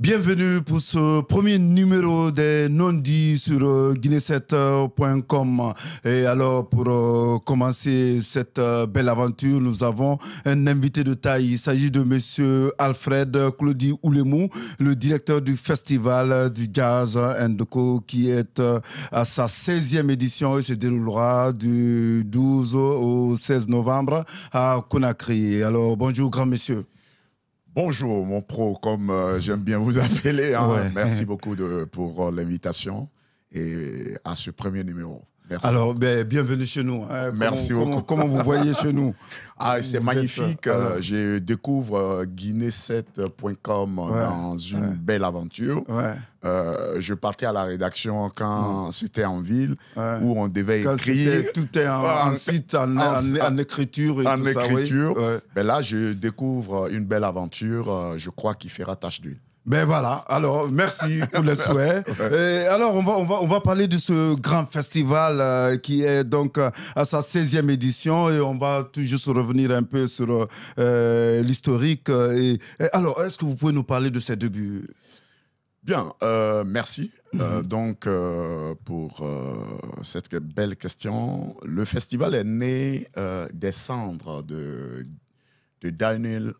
Bienvenue pour ce premier numéro des non-dits sur guinée7.com. Et alors, pour commencer cette belle aventure, nous avons un invité de taille. Il s'agit de monsieur Alfred Claudie Oulemou, le directeur du Festival du Jazz Ndeko, qui est à sa 16e édition et se déroulera du 12 au 16 novembre à Conakry. Alors, bonjour, grand monsieur. Bonjour, mon pro, comme j'aime bien vous appeler. Hein. Ouais. Merci beaucoup pour l'invitation et à ce premier numéro. Merci. Alors, bienvenue chez nous. Hein. Merci beaucoup. Comment vous voyez chez nous? C'est magnifique. Je découvre guinée7.com dans une belle aventure. Ouais. Je partais à la rédaction quand c'était en ville où on devait écrire. Tout est en site, en écriture et en tout écriture. Ça, oui. Ouais. Ben là, je découvre une belle aventure, je crois, qui fera tache d'huile. Ben voilà, alors merci pour les souhaits. Et alors on va parler de ce grand festival qui est donc à sa 16e édition et on va tout juste revenir un peu sur l'historique. Et alors, est-ce que vous pouvez nous parler de ses débuts? Bien, merci. Donc, pour cette belle question, le festival est né des cendres de Daniel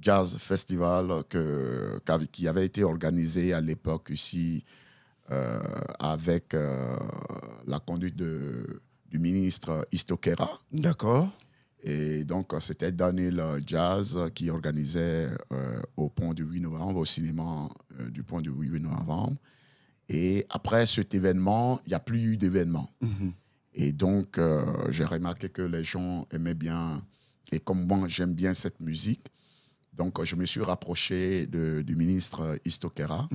Jazz Festival qui avait été organisé à l'époque ici avec la conduite du ministre Istokera. D'accord. Et donc, c'était Daniel Jazz qui organisait au pont du 8 novembre, au cinéma du pont du 8 novembre. Et après cet événement, il n'y a plus eu d'événement. Et donc, j'ai remarqué que les gens aimaient bien, et comme moi, j'aime bien cette musique. Donc, je me suis rapproché du ministre Istokera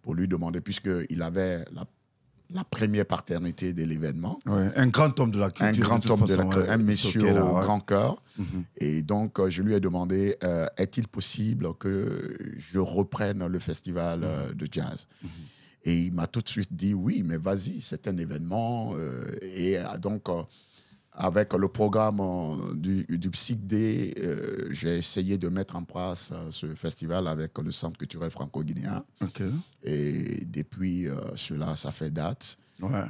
pour lui demander, puisqu'il avait la première paternité de l'événement. Ouais, un grand homme de la culture. Un grand homme de la culture, un monsieur au grand cœur. Et donc, je lui ai demandé, est-il possible que je reprenne le festival de jazz? Et il m'a tout de suite dit, oui, mais vas-y, c'est un événement. Et donc... avec le programme du PSICD, j'ai essayé de mettre en place ce festival avec le Centre culturel franco-guinéen. Okay. Et depuis cela, ça fait date. Ouais.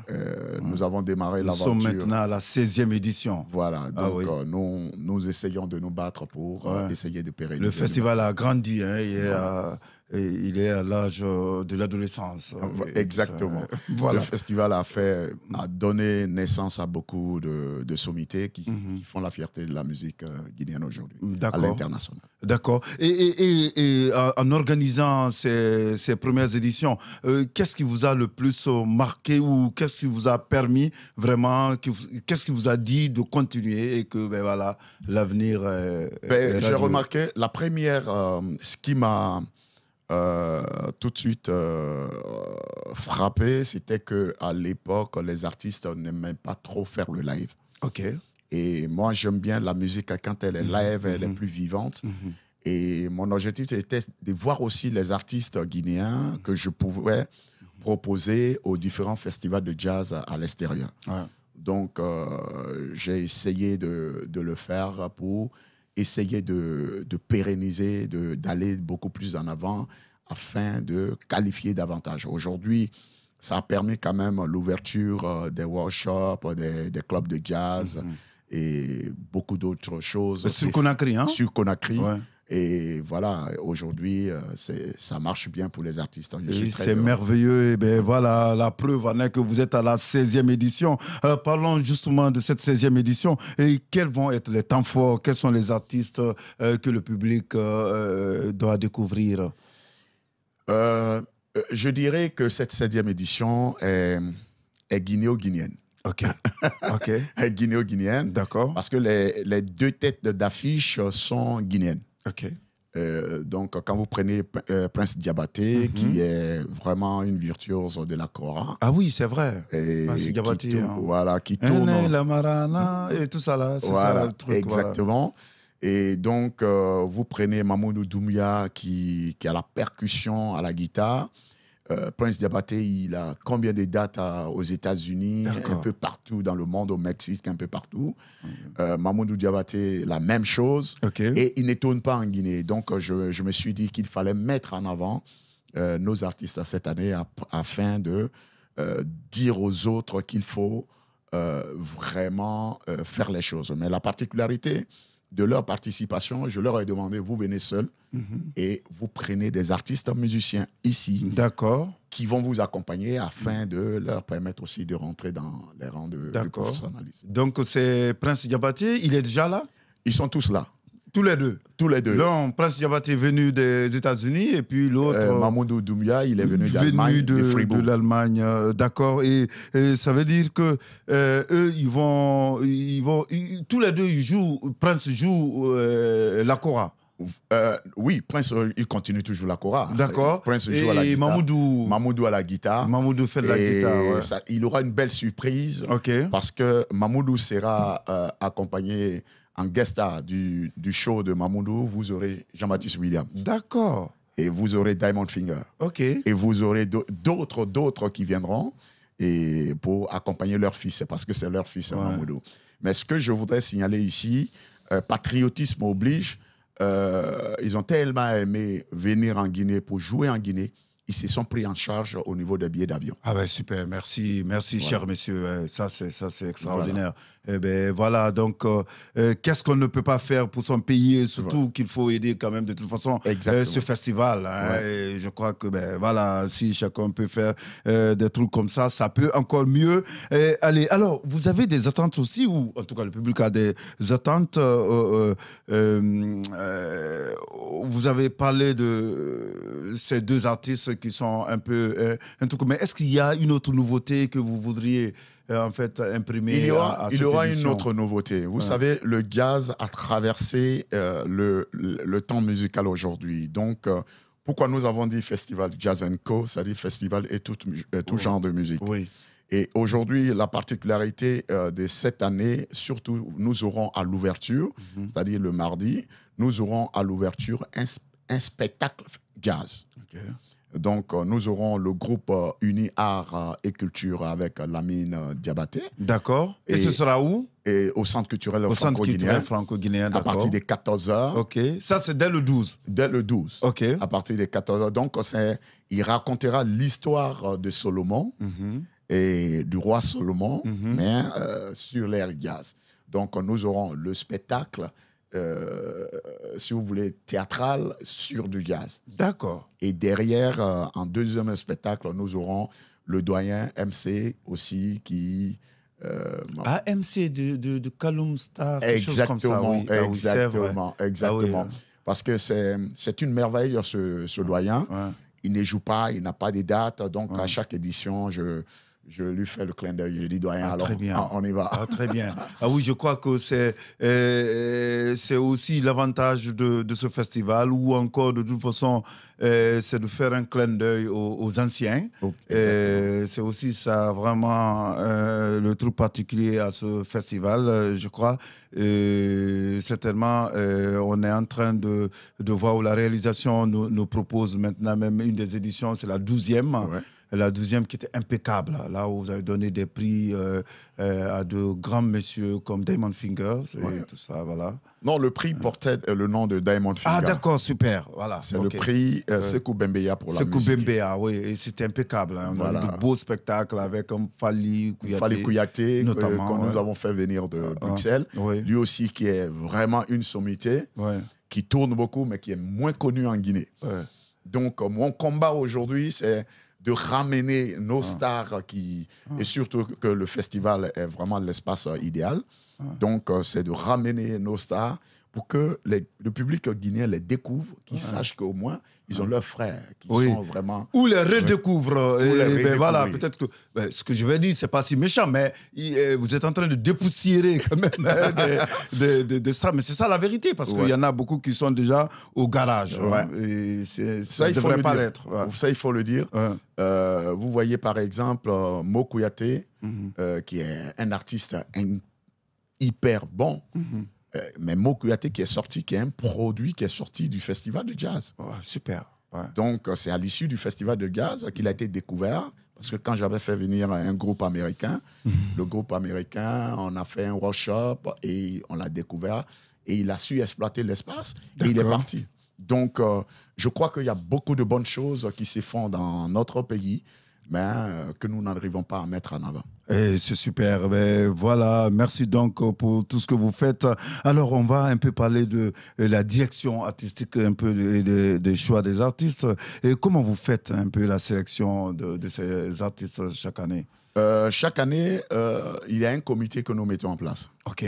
Nous avons démarré l'aventure. Nous sommes maintenant à la 16e édition. Voilà, donc nous essayons de nous battre pour essayer de pérenniser. Le festival a grandi, hein, il est à l'âge de l'adolescence. Exactement. Voilà. Le festival a donné naissance à beaucoup de sommités qui font la fierté de la musique guinéenne aujourd'hui, à l'international. D'accord. Et en organisant ces premières éditions, qu'est-ce qui vous a le plus marqué ou qu'est-ce qui vous a permis vraiment, qu'est-ce qui vous a dit de continuer et que voilà, l'avenir j'ai remarqué, la première, ce qui m'a tout de suite frappé, c'était qu'à l'époque, les artistes n'aimaient pas trop faire le live. OK. Et moi, j'aime bien la musique quand elle est live, elle est plus vivante. Et mon objectif était de voir aussi les artistes guinéens que je pouvais proposer aux différents festivals de jazz à l'extérieur. Ouais. Donc, j'ai essayé de le faire pour essayer de pérenniser, d'aller beaucoup plus en avant afin de qualifier davantage. Aujourd'hui, ça a permis quand même l'ouverture des workshops, des clubs de jazz et beaucoup d'autres choses. Sur Conakry, hein? Sur Conakry. Ouais. Et voilà, aujourd'hui, ça marche bien pour les artistes. C'est merveilleux. Et ben voilà, la preuve en est que vous êtes à la 16e édition. Parlons justement de cette 16e édition. Et quels vont être les temps forts? Quels sont les artistes que le public doit découvrir? Je dirais que cette 16e édition est guinéo-guinéenne. OK. Guinéo-guinéenne. D'accord. Parce que les deux têtes d'affiche sont guinéennes. OK. Donc, quand vous prenez Prince Diabaté, qui est vraiment une virtuose de la kora. Ah oui, c'est vrai. Prince Diabaté. Qui tourne. tourne. La marana et tout ça là. C'est ça le truc. Exactement. Voilà. Et donc, vous prenez Mamoudou Doumbia qui a la percussion à la guitare. Prince Diabaté, il a combien de dates aux États-Unis, un peu partout dans le monde, au Mexique, un peu partout. Mamoudou Diabaté, la même chose. Et il ne tourne pas en Guinée. Donc, je me suis dit qu'il fallait mettre en avant nos artistes cette année afin de dire aux autres qu'il faut vraiment faire les choses. Mais la particularité de leur participation, je leur ai demandé, vous venez seuls et vous prenez des artistes musiciens ici qui vont vous accompagner afin de leur permettre aussi de rentrer dans les rangs de professionnalisme. Donc c'est Prince Diabaté, il est déjà là? Ils sont tous là. Tous les deux? Tous les deux. L'un, Prince Diabaté est venu des États-Unis et puis l'autre... Mamoudou Doumbia, il est venu d'Allemagne, de Fribourg. De l'Allemagne, d'accord. Et ça veut dire que eux, ils vont, tous les deux, ils jouent, Prince joue la kora. Oui, Prince, il continue toujours la kora. D'accord. Prince joue à la guitare. Mamoudou à la guitare. Mamoudou fait de la guitare. Ça, il aura une belle surprise parce que Mamoudou sera accompagné en guest star du show de Mamoudou. Vous aurez Jean-Baptiste Williams. D'accord. Et vous aurez Diamond Finger. OK. Et vous aurez d'autres qui viendront et pour accompagner leur fils, parce que c'est leur fils, Mamoudou. Mais ce que je voudrais signaler ici, patriotisme oblige. Ils ont tellement aimé venir en Guinée pour jouer en Guinée. Ils se sont pris en charge au niveau des billets d'avion. Ah ben super, merci, cher monsieur. Ça c'est extraordinaire. Eh ben voilà, donc qu'est-ce qu'on ne peut pas faire pour son pays et surtout qu'il faut aider quand même de toute façon ce festival. Hein, et je crois que voilà, si chacun peut faire des trucs comme ça, ça peut encore mieux aller. Alors, vous avez des attentes aussi, ou en tout cas le public a des attentes. Vous avez parlé de ces deux artistes qui sont un peu un truc. Mais est-ce qu'il y a une autre nouveauté que vous voudriez en fait imprimer? Il y aura une autre nouveauté. Vous savez, le jazz a traversé le temps musical aujourd'hui. Donc, pourquoi nous avons dit Festival Jazz & Co, c'est-à-dire festival et tout genre de musique. Oui. Et aujourd'hui, la particularité de cette année, surtout, nous aurons à l'ouverture, c'est-à-dire le mardi, nous aurons à l'ouverture un spectacle jazz. Okay. Donc, nous aurons le groupe Uni Art et Culture avec Lamine Diabaté. D'accord. Et ce sera où? Et au Centre culturel franco-guinéen. À partir des 14h. OK. Ça, c'est dès le 12? Dès le 12. OK. À partir des 14h. Donc, il racontera l'histoire de Solomon et du roi Solomon, mais sur l'air jazz. Donc, nous aurons le spectacle, si vous voulez, théâtral sur du jazz. D'accord. Et derrière, en deuxième spectacle, nous aurons le doyen MC aussi qui... MC de Kaloum Star, quelque chose comme ça. Oui. Exactement. Ah oui, Parce que c'est une merveille, ce doyen. Ouais. Il ne joue pas, il n'a pas de date. Donc, à chaque édition, je lui fais le clin d'œil. Je dis, doyen, alors on y va. Ah, très bien. Ah oui, je crois que c'est aussi l'avantage de ce festival, ou encore, de toute façon, c'est de faire un clin d'œil aux anciens. C'est aussi ça, vraiment, le truc particulier à ce festival, je crois. Certainement, on est en train de voir où la réalisation nous propose maintenant même une des éditions, c'est la 12e. Ouais. La 12e qui était impeccable, là où vous avez donné des prix à de grands messieurs comme Diamond Finger, tout ça, voilà. Non, le prix portait le nom de Diamond Finger. Ah d'accord, super, voilà. C'est le prix Sekou Bembeya pour la musique. Sekou Bembeya, oui, et c'était impeccable. Hein. On a eu de beaux spectacles avec Fally Kouyaté, que nous avons fait venir de Bruxelles. Lui aussi qui est vraiment une sommité, qui tourne beaucoup, mais qui est moins connu en Guinée. Donc, mon combat aujourd'hui, c'est de ramener nos stars et surtout que le festival est vraiment l'espace idéal. Donc, c'est de ramener nos stars pour que le public guinéen les découvre, qu'ils sachent qu'au moins, ils ont leurs frères qui sont vraiment... Ou les redécouvrent. Voilà, peut-être que ce que je vais dire, c'est pas si méchant, mais vous êtes en train de dépoussiérer quand même des stars. Mais c'est ça la vérité, parce qu'il y en a beaucoup qui sont déjà au garage. Et ça ne devrait pas l'être. Ça, il faut le dire. Vous voyez par exemple Mo Kouyaté, qui est un artiste hyper bon. Mais Mo Kouyaté qui est un produit qui est sorti du festival de jazz. Super. Donc, c'est à l'issue du festival de jazz qu'il a été découvert. Parce que quand j'avais fait venir un groupe américain, le groupe américain, on a fait un workshop et on l'a découvert. Et il a su exploiter l'espace et il est parti. Donc, je crois qu'il y a beaucoup de bonnes choses qui se font dans notre pays, mais que nous n'arrivons pas à mettre en avant. Et c'est super. Ben, voilà, merci donc pour tout ce que vous faites. Alors, on va un peu parler de la direction artistique, un peu des choix des artistes. Et comment vous faites un peu la sélection de ces artistes chaque année? Chaque année, il y a un comité que nous mettons en place. OK.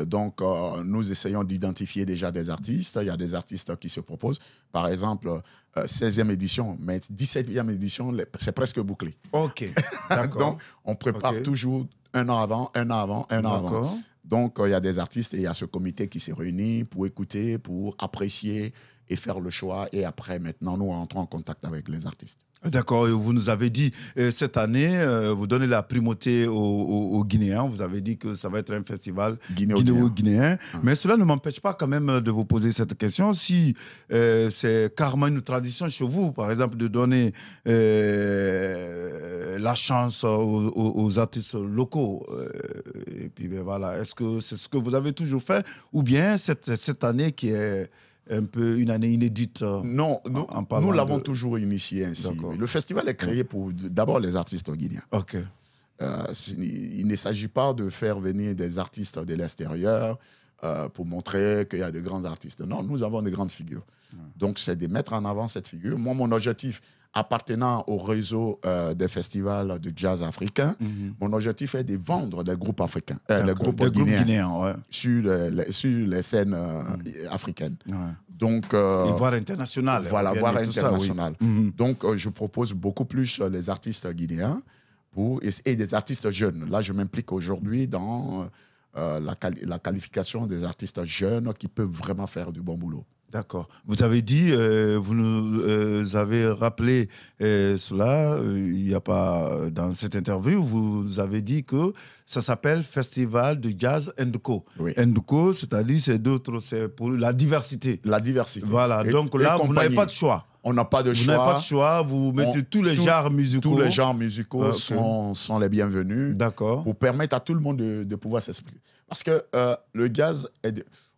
Donc, nous essayons d'identifier déjà des artistes. Il y a des artistes qui se proposent. Par exemple, 16e édition, mais 17e édition, c'est presque bouclé. OK, d'accord. Donc, on prépare toujours un an avant, un an avant, un an avant. Donc, il y a des artistes et il y a ce comité qui se réunit pour écouter, pour apprécier et faire le choix. Et après, maintenant, nous entrons en contact avec les artistes. D'accord, vous nous avez dit, cette année, vous donnez la primauté aux Guinéens. Vous avez dit que ça va être un festival guinéo-guinéen. Mais cela ne m'empêche pas quand même de vous poser cette question. Si c'est carrément une tradition chez vous, par exemple, de donner la chance aux artistes locaux. Et puis ben, voilà, est-ce que c'est ce que vous avez toujours fait? Ou bien cette année qui est un peu une année inédite? Non, nous l'avons toujours initié ainsi. Le festival est créé pour d'abord les artistes guinéens. OK. Il ne s'agit pas de faire venir des artistes de l'extérieur pour montrer qu'il y a de grands artistes. Non, nous avons de grandes figures. Donc, c'est de mettre en avant cette figure. Moi, mon objectif, appartenant au réseau des festivals de jazz africains, mon objectif est de vendre des groupes africains, des groupes guinéens sur les scènes africaines. Donc, et voire international. Voilà, voire international. Donc, je propose beaucoup plus les artistes guinéens et des artistes jeunes. Là, je m'implique aujourd'hui dans la qualification des artistes jeunes qui peuvent vraiment faire du bon boulot. D'accord. Vous avez dit, vous nous avez rappelé cela, il n'y a pas dans cette interview, vous avez dit que ça s'appelle Festival de Jazz Co. Oui. Co, c'est-à-dire c'est pour la diversité. La diversité. Voilà, donc là, vous n'avez pas de choix. On n'a pas de choix. Vous n'avez pas de choix, vous mettez tous les genres musicaux. Tous les genres musicaux sont les bienvenus. D'accord. Pour permettre à tout le monde de pouvoir s'exprimer. Parce que le jazz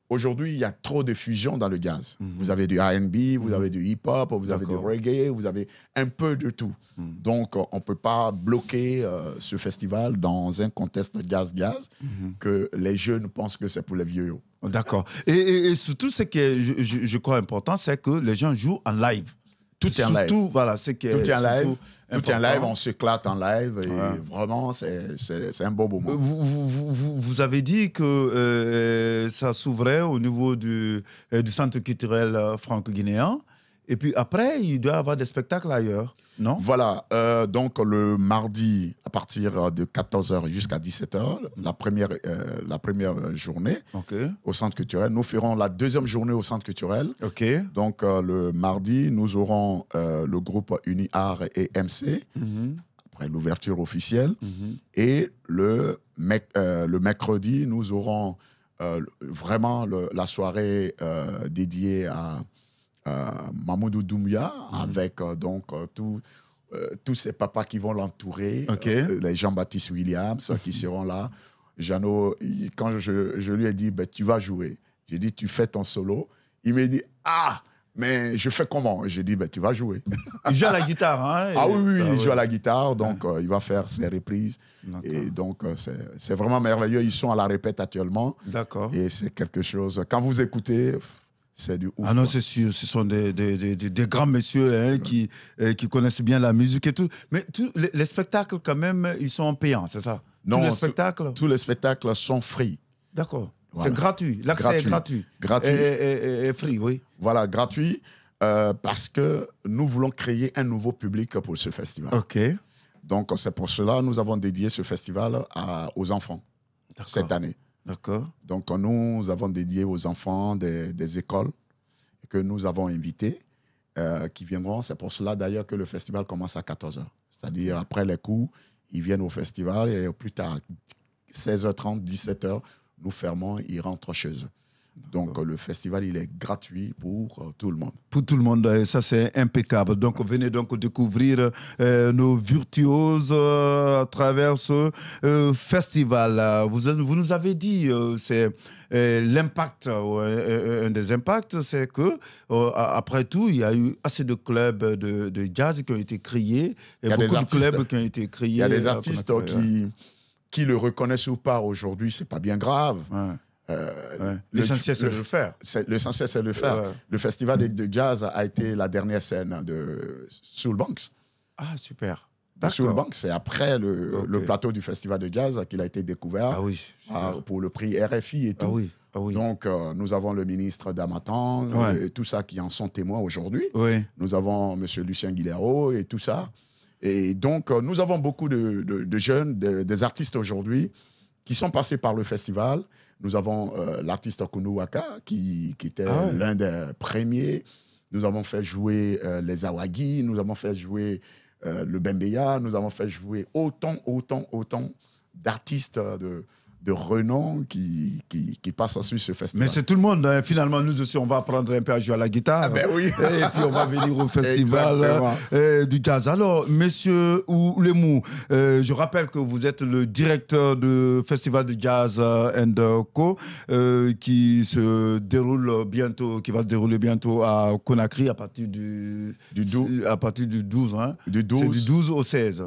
aujourd'hui, il y a trop de fusion dans le jazz. Vous avez du R&B, vous avez du hip-hop, vous avez du reggae, vous avez un peu de tout. Donc, on ne peut pas bloquer ce festival dans un contexte jazz que les jeunes pensent que c'est pour les vieux. D'accord. Et surtout, ce qui est, je crois, important, c'est que les gens jouent en live. Tout est en live. Voilà, tout est en live. Tout est en live, on s'éclate en live et vraiment, c'est un beau moment. Vous avez dit que ça s'ouvrait au niveau du centre culturel franco-guinéen. Et puis après, il doit y avoir des spectacles ailleurs, non? Voilà, donc le mardi, à partir de 14h jusqu'à 17h, la première journée au centre culturel. Nous ferons la deuxième journée au centre culturel. Donc le mardi, nous aurons le groupe UniArt et MC, après l'ouverture officielle. Et le mercredi, nous aurons vraiment la soirée dédiée à Mamoudou Doumbia, avec tous ces papas qui vont l'entourer, les Jean-Baptiste Williams qui seront là. Jeannot, quand je lui ai dit, tu vas jouer, j'ai dit, tu fais ton solo. Il m'a dit, mais je fais comment? J'ai dit, tu vas jouer. Il joue à la guitare, hein? Oui, il joue à la guitare, donc il va faire ses reprises. Et donc, c'est vraiment merveilleux. Ils sont à la répète actuellement. D'accord. Et c'est quelque chose, quand vous écoutez... C'est du ouf. Ah non, c'est sûr, ce sont des grands messieurs qui connaissent bien la musique et tout. Mais les spectacles, quand même, ils sont payants, c'est ça? Non, tous les spectacles sont free. D'accord. Voilà. C'est gratuit. L'accès est gratuit. Gratuit. Et free, oui. Voilà, gratuit, parce que nous voulons créer un nouveau public pour ce festival. Donc, c'est pour cela que nous avons dédié ce festival aux enfants cette année. D'accord. Donc, nous avons dédié aux enfants des écoles que nous avons invités qui viendront. C'est pour cela, d'ailleurs, que le festival commence à 14h. C'est-à-dire, après les cours, ils viennent au festival et plus tard, 16h30, 17h, nous fermons, ils rentrent chez eux. Donc, le festival, il est gratuit pour tout le monde. Pour tout le monde, et ça c'est impeccable. Donc, venez donc découvrir nos virtuoses à travers ce festival. Vous nous avez dit, c'est l'impact, un des impacts, c'est que après tout, il y a eu assez de clubs de jazz qui ont été créés. Il y a des artistes, clubs qui ont été créés. Il y a des artistes qui le reconnaissent ou pas aujourd'hui, c'est pas bien grave. Ouais. L'essentiel, c'est de le faire. L'essentiel, c'est de le faire. Ouais. Le festival de jazz a été la dernière scène de Soul Banks. Ah, super. Soul Banks, c'est après le plateau du festival de jazz qu'il a été découvert pour le prix RFI et tout. Ah oui. Ah oui. Donc, nous avons le ministre Damatan, et tout ça qui en sont témoins aujourd'hui. Oui. Nous avons M. Lucien Guilherot et tout ça. Et donc, nous avons beaucoup de jeunes, des artistes aujourd'hui qui sont passés par le festival. Nous avons l'artiste Kunu Waka qui était l'un des premiers. Nous avons fait jouer les Awagi, nous avons fait jouer le Bembeya, nous avons fait jouer autant d'artistes de renom qui passent sur ce festival. Mais c'est tout le monde, hein. Finalement, nous aussi, on va apprendre un peu à jouer à la guitare. Ah ben oui. Et puis, on va venir au festival du jazz. Alors, monsieur Oulemou, je rappelle que vous êtes le directeur du festival de jazz Co, qui va se dérouler bientôt à Conakry à partir du 12. Hein. Du 12. C'est du 12 au 16.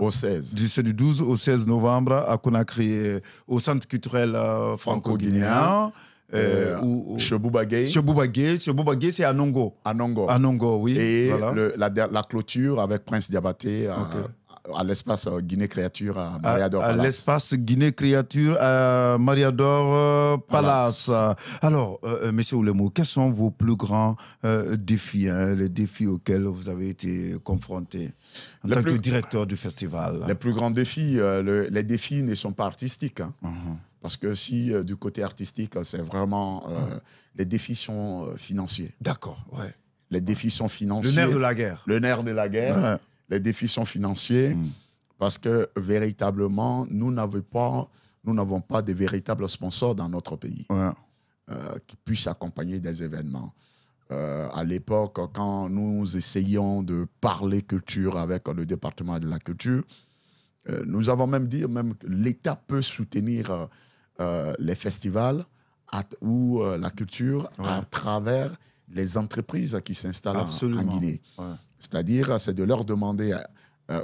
C'est du 12 au 16 novembre à Conakry, au centre culturel franco-guinéen. Cheboubagé, c'est à Nongo. À Nongo, oui. Et la clôture avec Prince Diabaté à l'espace Guinée Créature à Mariador Palace. À l'espace Guinée Créature à Mariador Palace. Alors, monsieur Oulemou, quels sont vos plus grands défis, les défis auxquels vous avez été confrontés en tant que directeur du festival? Les plus grands défis, les défis ne sont pas artistiques. Hein. Parce que si du côté artistique, c'est vraiment... les défis sont financiers. D'accord, ouais. Les défis sont financiers. Le nerf de la guerre. Le nerf de la guerre. Ouais. Les défis sont financiers parce que véritablement, nous n'avons pas de véritables sponsors dans notre pays qui puissent accompagner des événements. À l'époque, quand nous essayions de parler culture avec le département de la culture, nous avons même dit que l'État peut soutenir les festivals ou la culture à travers les entreprises qui s'installent en Guinée. Ouais. C'est-à-dire, c'est de leur demander,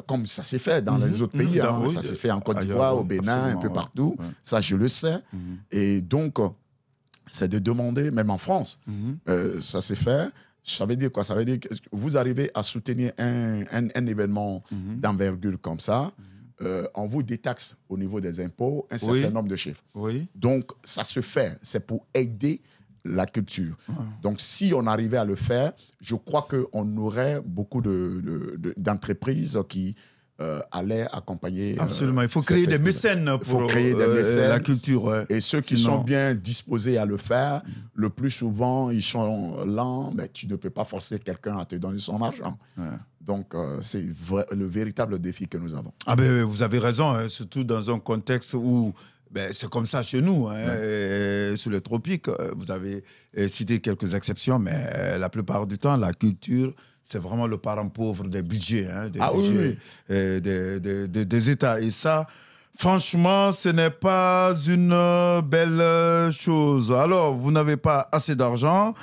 comme ça s'est fait dans les autres pays, ça s'est fait en Côte d'Ivoire, au Bénin, un peu partout, ça je le sais. Et donc, c'est de demander, même en France, ça s'est fait. Ça veut dire quoi? Ça veut dire que vous arrivez à soutenir un événement d'envergure comme ça, on vous détaxe au niveau des impôts un certain nombre de chiffres. Oui. Donc, ça se fait. C'est pour aider la culture. Donc, si on arrivait à le faire, je crois qu'on aurait beaucoup d'entreprises qui allaient accompagner. Absolument. Il faut créer des mécènes pour la culture. Ouais. Et ceux qui sont bien disposés à le faire, le plus souvent, ils sont lents, mais tu ne peux pas forcer quelqu'un à te donner son argent. Ouais. Donc, c'est le véritable défi que nous avons. Ah ben, vous avez raison, hein, surtout dans un contexte où c'est comme ça chez nous, sous les tropiques. Vous avez cité quelques exceptions, mais la plupart du temps, la culture, c'est vraiment le parent pauvre des budgets, des États. Et ça, franchement, ce n'est pas une belle chose. Alors, vous n'avez pas assez d'argent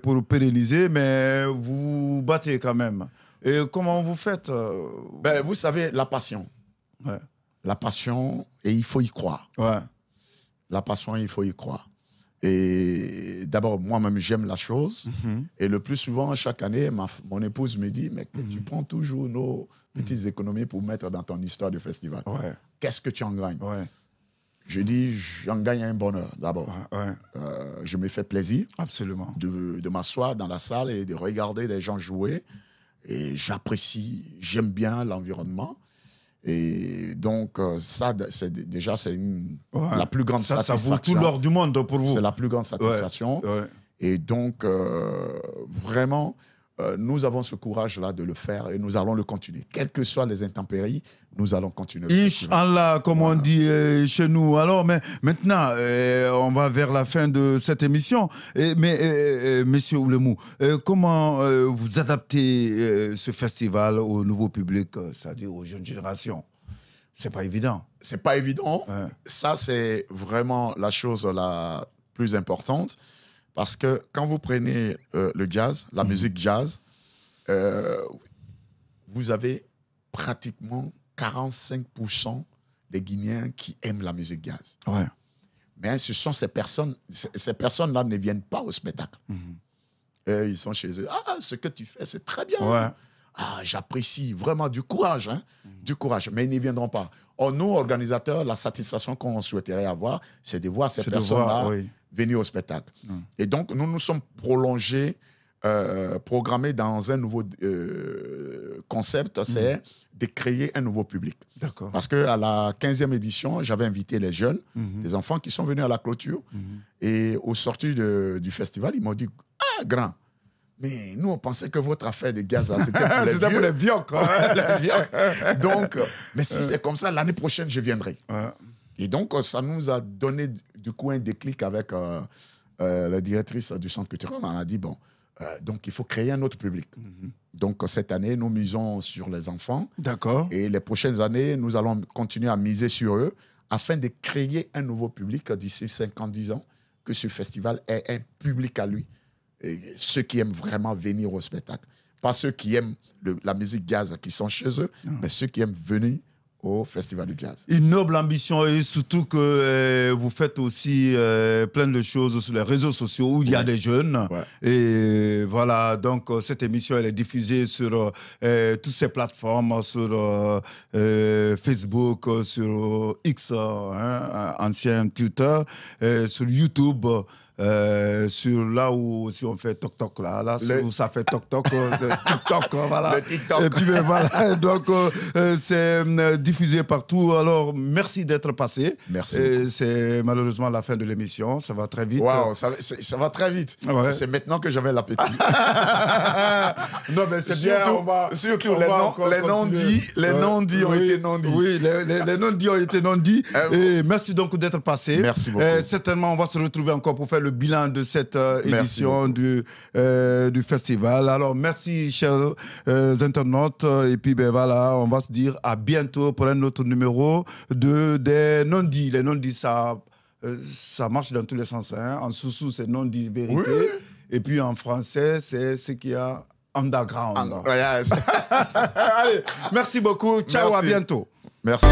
pour pérenniser, mais vous battez quand même. Et comment vous faites vous savez, la passion. Ouais. La passion, et il faut y croire. Ouais. La passion, il faut y croire. Et d'abord, moi-même, j'aime la chose. Et le plus souvent, chaque année, mon épouse me dit, mais tu prends toujours nos petites économies pour mettre dans ton histoire de festival. Ouais. Qu'est-ce que tu en gagnes? Ouais. Je dis, j'en gagne un bonheur, d'abord. Je me fais plaisir. Absolument. De m'asseoir dans la salle et de regarder les gens jouer. Et j'apprécie, j'aime bien l'environnement. Et donc, ça, c'est la plus grande satisfaction. Ça vaut tout l'or du monde pour vous. C'est la plus grande satisfaction. Ouais. Et donc, vraiment, nous avons ce courage-là de le faire et nous allons le continuer. Quelles que soient les intempéries, nous allons continuer. Inch'Allah, comme on dit chez nous. Alors, mais maintenant, on va vers la fin de cette émission. Monsieur Oulemou, comment vous adaptez ce festival au nouveau public, c'est-à-dire aux jeunes générations? C'est pas évident. C'est pas évident. Ouais. Ça, c'est vraiment la chose la plus importante. Parce que quand vous prenez le jazz, la musique jazz, vous avez pratiquement 45% des Guinéens qui aiment la musique jazz. Ouais. Mais ce sont ces personnes-là ne viennent pas au spectacle. Ils sont chez eux. Ah, ce que tu fais, c'est très bien. Ouais. Ah, j'apprécie vraiment du courage. Hein? Du courage. Mais ils n'y viendront pas. Or, nous, organisateurs, la satisfaction qu'on souhaiterait avoir, c'est de voir ces personnes-là venir au spectacle. Et donc, nous nous sommes prolongés, programmés dans un nouveau concept, c'est de créer un nouveau public. D'accord. Parce qu'à la 15e édition, j'avais invité les jeunes, les enfants qui sont venus à la clôture. Et au sortir du festival, ils m'ont dit « Ah, grand, mais nous, on pensait que votre affaire de gaz, c'était pour les vieux. Donc, mais si c'est comme ça, l'année prochaine, je viendrai. » Et donc, ça nous a donné du coup un déclic avec la directrice du centre culturel. On a dit, bon, donc il faut créer un autre public. Donc, cette année, nous misons sur les enfants. D'accord. Et les prochaines années, nous allons continuer à miser sur eux afin de créer un nouveau public d'ici 5-10 ans, que ce festival ait un public à lui. Et ceux qui aiment vraiment venir au spectacle. Pas ceux qui aiment la musique jazz qui sont chez eux, mais ceux qui aiment venir au Festival du Jazz. Une noble ambition et surtout que vous faites aussi plein de choses sur les réseaux sociaux où il y a des jeunes. Et voilà, donc cette émission elle est diffusée sur toutes ces plateformes, sur Facebook, sur X, ancien Twitter, sur YouTube. Sur là où si on fait toc toc là où ça fait toc toc c'est TikTok voilà. Le TikTok. Et puis voilà donc c'est diffusé partout. Alors merci d'être passé. Merci. C'est malheureusement la fin de l'émission, ça va très vite. Waouh, ça va très vite. C'est maintenant que j'avais l'appétit. Non mais c'est bien. Surtout les non-dits ont été non-dits. Oui, les non-dits ont été non-dits. Et merci donc d'être passé. Merci beaucoup. Certainement on va se retrouver encore pour faire le bilan de cette édition du festival. Alors, merci, chers internautes. Et puis, ben voilà, on va se dire à bientôt pour un autre numéro des non-dits. Les non-dits, ça marche dans tous les sens. Hein. En sous-sous, c'est non-dit vérité. Oui. Et puis, en français, c'est ce qu'il y a underground. Allez, merci beaucoup. Ciao, à bientôt. Merci.